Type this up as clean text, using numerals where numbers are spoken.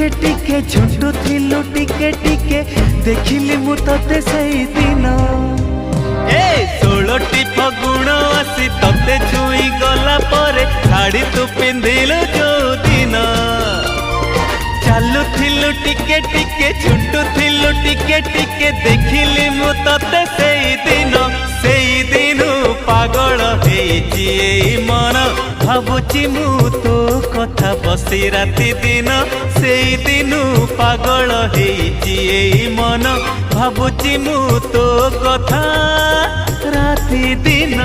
टिके टिके झुंटू थिलु टिके टिके देखिली मु तते सही दिन ए 16टी फगुण आसी तते छुई गला परे शाड़ी तू पिंधिलु जो दिन चालू थिलु टिके टिके झुंटू थिलु टिके टिके देखिली मु तते सही दिन पागल हेची एई मन भाबुची मु तो कथा बसी राति दिन सेई दिनु पागल हेची एई मन भाबुची मु तो कथा राति दिन।